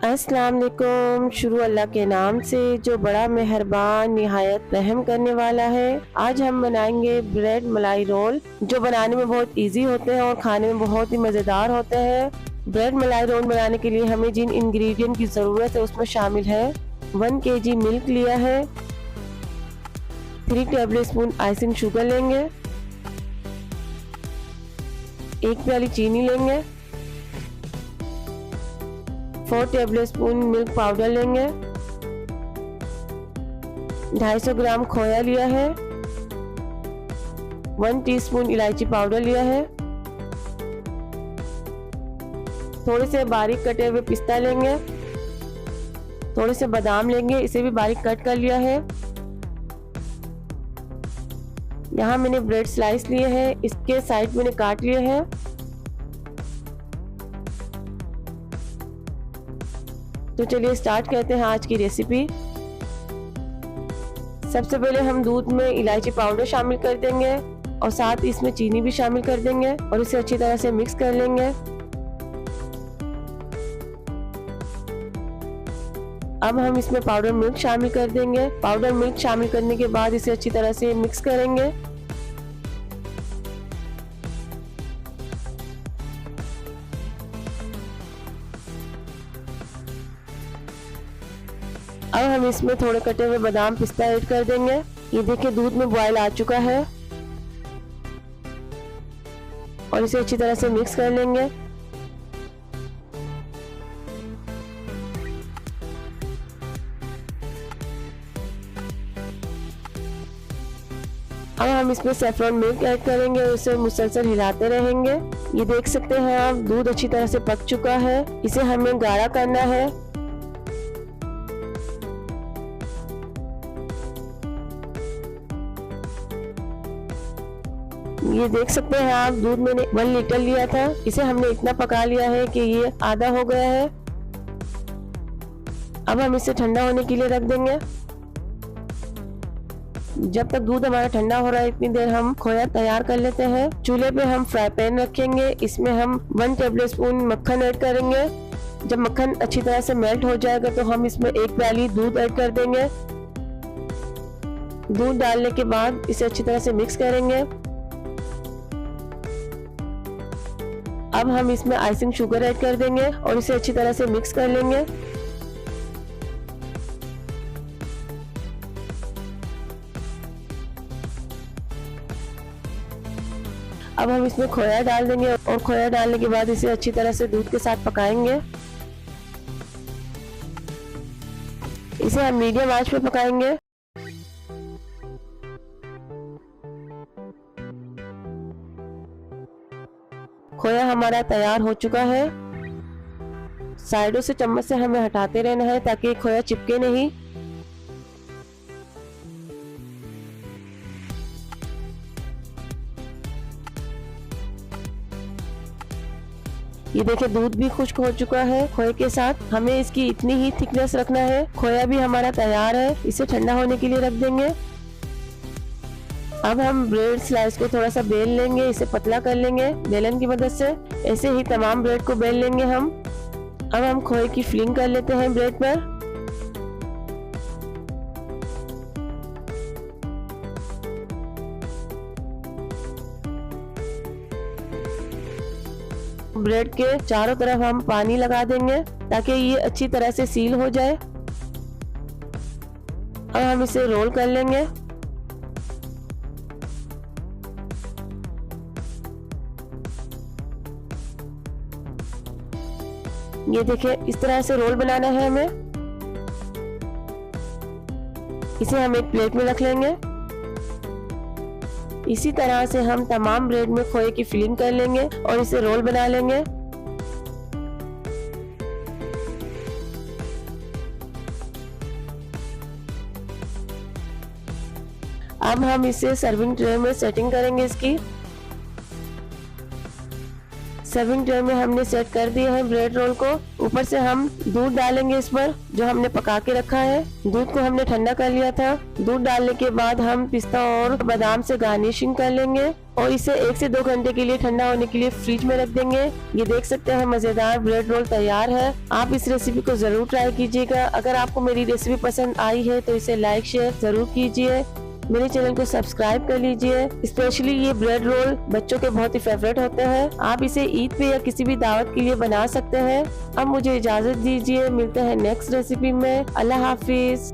अस्सलाम वालेकुम। शुरू अल्लाह के नाम से जो बड़ा मेहरबान निहायत रहम करने वाला है। आज हम बनाएंगे ब्रेड मलाई रोल, जो बनाने में बहुत इजी होते हैं और खाने में बहुत ही मज़ेदार होते हैं। ब्रेड मलाई रोल बनाने के लिए हमें जिन इंग्रेडिएंट की ज़रूरत है उसमें शामिल है 1 kg मिल्क लिया है, 3 टेबलस्पून आइसिंग शुगर लेंगे, 1 प्याली चीनी लेंगे, 4 टेबलस्पून मिल्क पाउडर लेंगे, 250 ग्राम खोया लिया है, 1 टीस्पून इलायची पाउडर लिया है, थोड़े से बारीक कटे हुए पिस्ता लेंगे, थोड़े से बादाम लेंगे, इसे भी बारीक कट कर लिया है। यहाँ मैंने ब्रेड स्लाइस लिए हैं, इसके साइड मैंने काट लिए हैं। तो चलिए स्टार्ट करते हैं आज की रेसिपी। सबसे पहले हम दूध में इलायची पाउडर शामिल कर देंगे और साथ ही इसमें चीनी भी शामिल कर देंगे और इसे अच्छी तरह से मिक्स कर लेंगे। अब हम इसमें पाउडर मिल्क शामिल कर देंगे। पाउडर मिल्क शामिल करने के बाद इसे अच्छी तरह से मिक्स करेंगे। अब हम इसमें थोड़े कटे हुए बादाम पिस्ता ऐड कर देंगे। ये देखिए दूध में बॉयल आ चुका है और इसे अच्छी तरह से मिक्स कर लेंगे। अब हम इसमें सैफरन मिल्क ऐड करेंगे और इसे मुसलसल हिलाते रहेंगे। ये देख सकते हैं आप दूध अच्छी तरह से पक चुका है। इसे हमें गाढ़ा करना है। ये देख सकते हैं आप दूध मैंने 1 लीटर लिया था, इसे हमने इतना पका लिया है कि ये आधा हो गया है। अब हम इसे ठंडा होने के लिए रख देंगे। जब तक दूध हमारा ठंडा हो रहा है इतनी देर हम खोया तैयार कर लेते हैं। चूल्हे पे हम फ्राई पैन रखेंगे, इसमें हम 1 टेबलस्पून मक्खन ऐड करेंगे। जब मक्खन अच्छी तरह से मेल्ट हो जाएगा तो हम इसमें 1 प्याली दूध ऐड कर देंगे। दूध डालने के बाद इसे अच्छी तरह से मिक्स करेंगे। अब हम इसमें आइसिंग शुगर ऐड कर देंगे और इसे अच्छी तरह से मिक्स कर लेंगे। अब हम इसमें खोया डाल देंगे और खोया डालने के बाद इसे अच्छी तरह से दूध के साथ पकाएंगे। इसे हम मीडियम आंच पे पकाएंगे। खोया हमारा तैयार हो चुका है। साइडों से चम्मच से हमें हटाते रहना है ताकि खोया चिपके नहीं। ये देखिए दूध भी खुश्क हो चुका है खोए के साथ। हमें इसकी इतनी ही थिकनेस रखना है। खोया भी हमारा तैयार है, इसे ठंडा होने के लिए रख देंगे। अब हम ब्रेड स्लाइस को थोड़ा सा बेल लेंगे, इसे पतला कर लेंगे बेलन की मदद से। ऐसे ही तमाम ब्रेड को बेल लेंगे हम। अब हम खोए की फिलिंग कर लेते हैं ब्रेड पर। ब्रेड के चारों तरफ हम पानी लगा देंगे ताकि ये अच्छी तरह से सील हो जाए। अब हम इसे रोल कर लेंगे। ये देखिए इस तरह से रोल बनाना है हमें। इसे हम एक प्लेट में रख लेंगे। इसी तरह से हम तमाम ब्रेड में खोए की फिलिंग कर लेंगे और इसे रोल बना लेंगे। अब हम इसे सर्विंग ट्रे में सेटिंग करेंगे। इसकी सर्विंग ट्रे में हमने सेट कर दिए हैं ब्रेड रोल को। ऊपर से हम दूध डालेंगे इस पर, जो हमने पका के रखा है। दूध को हमने ठंडा कर लिया था। दूध डालने के बाद हम पिस्ता और बादाम से गार्निशिंग कर लेंगे और इसे 1 से 2 घंटे के लिए ठंडा होने के लिए फ्रिज में रख देंगे। ये देख सकते हैं मजेदार ब्रेड रोल तैयार है। आप इस रेसिपी को जरूर ट्राई कीजिएगा। अगर आपको मेरी रेसिपी पसंद आई है तो इसे लाइक शेयर जरूर कीजिए। मेरे चैनल को सब्सक्राइब कर लीजिए। स्पेशली ये ब्रेड रोल बच्चों के बहुत ही फेवरेट होते हैं। आप इसे ईद पे या किसी भी दावत के लिए बना सकते हैं। अब मुझे इजाजत दीजिए, मिलते हैं नेक्स्ट रेसिपी में। अल्लाह हाफिज।